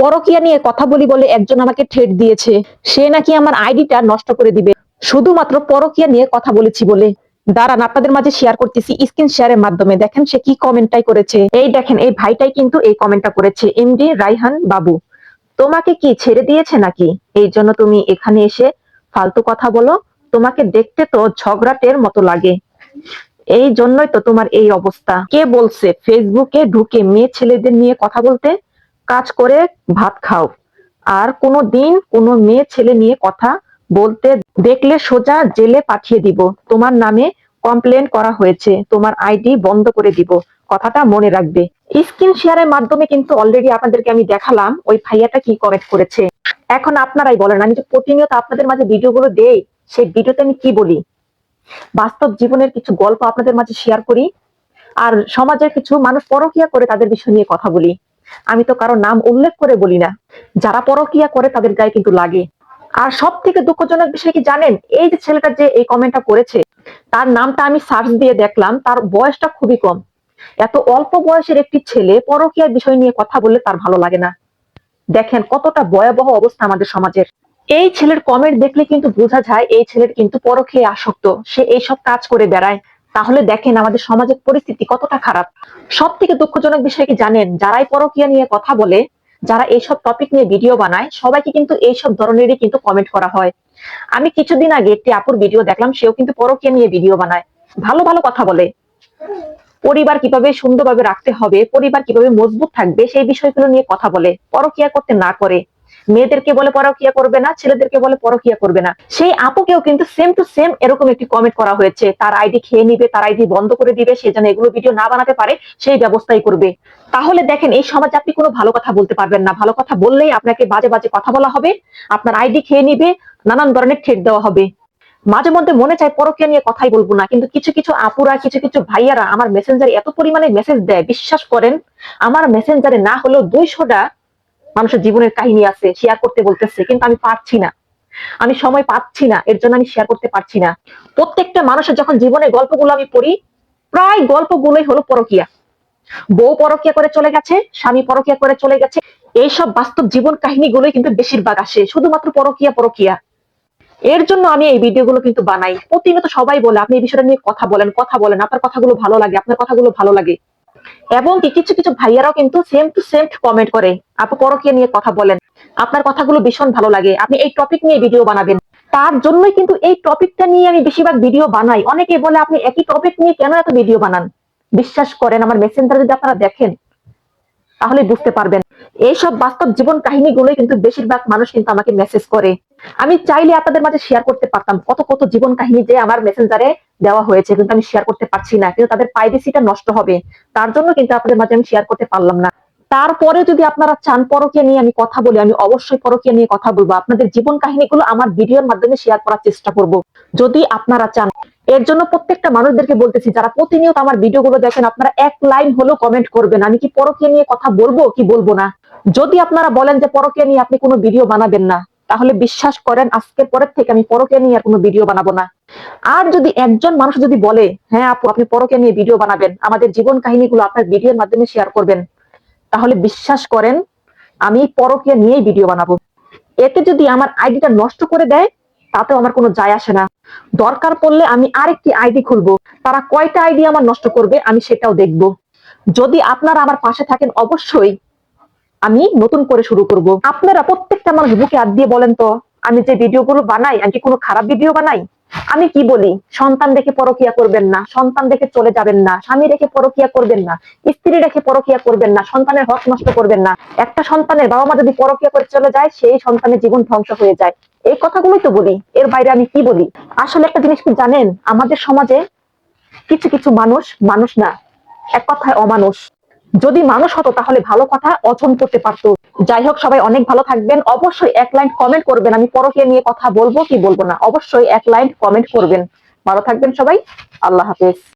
পরকীয়া নিয়ে কথা বলি বলে একজন আমাকে থ্রেট দিয়েছে, সে নাকি আমার আইডিটা নষ্ট করে দিবে শুধুমাত্র পরকীয়া নিয়ে কথা বলেছি বলে। দাঁড়ান, আপনাদের মাঝে শেয়ার করতেছি স্ক্রিন শেয়ারের মাধ্যমে। দেখেন সে কি কমেন্টটাই করেছে। এই দেখেন, এই ভাইটাই কিন্তু এই কমেন্টটা করেছে। এমডি রাইহান বাবু, তোমাকে কি ছেড়ে দিয়েছে নাকি? এই জন্য তুমি এখানে এসে ফালতু কথা বলো? তোমাকে দেখতে তো ঝগড়াটের মতো লাগে, এই জন্যই তো তোমার এই অবস্থা। কে বলছে ফেসবুকে ঢুকে মেয়ে ছেলেদের নিয়ে কথা বলতে? কাজ করে ভাত খাও, আর কোনো দিন কোনো মেয়ে ছেলে নিয়ে কথা বলতে দেখলে সোজা জেলে পাঠিয়ে দিব। তোমার নামে কমপ্লেন করা হয়েছে, তোমার আইডি বন্ধ করে দিব, কথাটা মনে রাখবে। স্ক্রিন শেয়ারের মাধ্যমে কিন্তু অলরেডি আপনাদেরকে আমি দেখালাম ওই ভাইয়াটা কি কমেন্ট করেছে। এখন আপনারাই বলেন, আমি যে প্রতিনিয়ত আপনাদের মাঝে ভিডিওগুলো দেই, সেই ভিডিওতে আমি কি বলি? বাস্তব জীবনের কিছু গল্প আপনাদের মাঝে শেয়ার করি, আর সমাজের কিছু মানুষ পরকীয়া করে তাদের বিষয় নিয়ে কথা বলি। আমি তো কারো নাম উল্লেখ করে বলি না, যারা পরকীয়া করে তাদের গায়ে কিন্তু লাগে। আর সব থেকে দুঃখজনক বিষয় কি জানেন? এই যে ছেলেটা যে এই কমেন্টটা করেছে, তার নামটা আমি সার্চ দিয়ে দেখলাম, তার বয়সটা খুবই কম। এত অল্প বয়সের একটি ছেলে পরকীয়ার বিষয় নিয়ে কথা বললে তার ভালো লাগে না। দেখেন কতটা ভয়াবহ অবস্থা আমাদের সমাজের। এই ছেলের কমেন্ট দেখলে কিন্তু বোঝা যায় এই ছেলের কিন্তু পরকীয়ায় আসক্ত, সে এইসব কাজ করে বেড়ায়। তাহলে দেখেন আমাদের সমাজের পরিস্থিতি কতটা খারাপ। সব থেকে দুঃখজনক বিষয় কি জানেন? যারাই পরকীয়া নিয়ে কথা বলে, যারা এইসব টপিক নিয়ে ভিডিও বানায়, সবাইকে কিন্তু এইসব ধরনেরই কিন্তু কমেন্ট করা হয়। আমি কিছুদিন আগে একটি আপুর ভিডিও দেখলাম, সেও কিন্তু পরকীয়া নিয়ে ভিডিও বানায়, ভালো ভালো কথা বলে। পরিবার কিভাবে সুন্দরভাবে রাখতে হবে, পরিবার কিভাবে মজবুত থাকবে, সেই বিষয়গুলো নিয়ে কথা বলে। পরকীয়া করতে না করে মেয়েদেরকে বলে পরকীয়া করবে না, ছেলেদেরকে বলে পরকীয়া করবে না। সেই আপুকেও কিন্তু সেম টু সেম এরকম একটি কমেন্ট করা হয়েছে, তার আইডি খেয়ে নিবে, তার আইডি বন্ধ করে দিবে, সে যেন এগুলো ভিডিও না বানাতে পারে সেই ব্যবস্থাই করবে। তাহলে দেখেন এই সমাজে আপনি কোনো ভালো কথা বলতে পারবেন না। ভালো কথা বললেই আপনাকে বাজে বাজে কথা বলা হবে, আপনার আইডি খেয়ে নিবে, নানান ধরনের থ্রেট দেওয়া হবে। মাঝে মধ্যে মনে চায় পরকীয়া নিয়ে কথাই বলবো না, কিন্তু কিছু কিছু আপুরা, কিছু কিছু ভাইয়ারা আমার মেসেঞ্জারে এত পরিমাণে মেসেজ দেয়, বিশ্বাস করেন আমার মেসেঞ্জারে না হলেও 200টা মানুষের জীবনের কাহিনী আছে, শেয়ার করতে বলতেছে, কিন্তু আমি পারছি না, আমি সময় পাচ্ছি না, এর জন্য আমি শেয়ার করতে পারছি না। প্রত্যেকটা মানুষের যখন জীবনের গল্পগুলো আমি পড়ি, প্রায় গল্পগুলোই হলো পরকীয়া। বউ পরকীয়া করে চলে গেছে, স্বামী পরকীয়া করে চলে গেছে, এইসব বাস্তব জীবন কাহিনীগুলোই কিন্তু বেশিরভাগ আসে, শুধুমাত্র পরকীয়া পরকীয়া। এর জন্য আমি এই ভিডিওগুলো কিন্তু বানাই। প্রতিনিয়ত সবাই বলে আপনি এই বিষয়টা নিয়ে কথা বলেন, কথা বলেন, আপনার কথাগুলো ভালো লাগে, আপনার কথাগুলো ভালো লাগে। এবং কিছু কিছু ভাইয়ারাও কিন্তু সেম টু সেম কমেন্ট করে, আপু পরকীয়া নিয়ে কথা বলেন, আপনার কথাগুলো ভীষণ ভালো লাগে, আপনি এই টপিক নিয়ে ভিডিও বানাবেন। তার জন্যই কিন্তু এই টপিকটা নিয়ে আমি বেশিরভাগ ভিডিও বানাই। অনেকে বলে আপনি একই টপিক নিয়ে কেন এত ভিডিও বানান? বিশ্বাস করেন আমার মেসেঞ্জারে যদি আপনারা দেখেন তাহলে বুঝতে পারবেন। এইসব বাস্তব জীবন কাহিনীগুলোই কিন্তু বেশিরভাগ মানুষ কিন্তু আমাকে মেসেজ করে। আমি চাইলে আপনাদের মাঝে শেয়ার করতে পারতাম কত কত জীবন কাহিনী যে আমার মেসেঞ্জারে দেওয়া হয়েছে, কিন্তু আমি শেয়ার করতে পারছি না, কিন্তু তাদের প্রাইভেসিটা নষ্ট হবে, তার জন্য কিন্তু আপনাদের মাঝে আমি শেয়ার করতে পারলাম না। তারপরে যদি আপনারা চান পরকীয়া নিয়ে আমি কথা বলি, আমি অবশ্যই পরকীয়া নিয়ে কথা বলবো, আপনাদের জীবন কাহিনীগুলো আমার ভিডিওর মাধ্যমে শেয়ার করার চেষ্টা করব, যদি আপনারা চান। এর জন্য প্রত্যেকটা মানুষদেরকে বলতেছি, যারা প্রতিনিয়ত আমার ভিডিওগুলো দেখেন, আপনারা এক লাইন হলেও কমেন্ট করবেন আমি কি পরকীয়া নিয়ে কথা বলবো কি বলবো না। যদি আপনারা বলেন যে পরকীয়া নিয়ে আপনি কোনো ভিডিও বানাবেন না, তাহলে বিশ্বাস করেন আজকের পরের থেকে আমি পরকীয়া নিয়ে আর কোনো ভিডিও বানাবো না। আর যদি একজন মানুষ যদি বলে হ্যাঁ আপু আপনি পরকীয়া নিয়ে ভিডিও বানাবেন, আমাদের জীবন কাহিনীগুলো আপনার ভিডিওর মাধ্যমে শেয়ার করবেন, তাহলে বিশ্বাস করেন আমি পরকীয়া নিয়েই ভিডিও বানাবো। এতে যদি আমার আইডিটা নষ্ট করে দেয় তাতেও আমার কোনো যায় আসে না। দরকার পড়লে আমি আরেকটি আইডি খুলবো, তারা কয়টা আইডি আমার নষ্ট করবে আমি সেটাও দেখব। যদি আপনারা আমার পাশে থাকেন অবশ্যই আমি নতুন করে শুরু করব। আপনারা প্রত্যেকটা মানুষ বুকে হাত দিয়ে বলেন তো, আমি যে ভিডিওগুলো বানাই আমি কি কোনো খারাপ ভিডিও বানাই? আমি কি বলি? সন্তান রেখে পরকীয়া করবেন না, সন্তান রেখে চলে যাবেন না, স্বামী রেখে পরকীয়া করবেন না, স্ত্রী রেখে পরকীয়া করবেন না, সন্তানের হক নষ্ট করবেন না। একটা সন্তানের বাবা মা যদি পরকীয়া করে চলে যায়, সেই সন্তানের জীবন ধ্বংস হয়ে যায়। এই কথাগুলোই তো বলি, এর বাইরে আমি কি বলি? আসলে একটা জিনিস কি জানেন, আমাদের সমাজে কিছু কিছু মানুষ মানুষ না, এক কথায় অমানুষ। যদি মানুষ হতো তাহলে ভালো কথা অর্জন করতে পারতো। যাই হোক, সবাই অনেক ভালো থাকবেন। অবশ্যই এক লাইন কমেন্ট করবেন আমি পরকীয়া নিয়ে কথা বলবো কি বলবো না, অবশ্যই এক লাইন কমেন্ট করবেন। ভালো থাকবেন সবাই, আল্লাহ হাফেজ।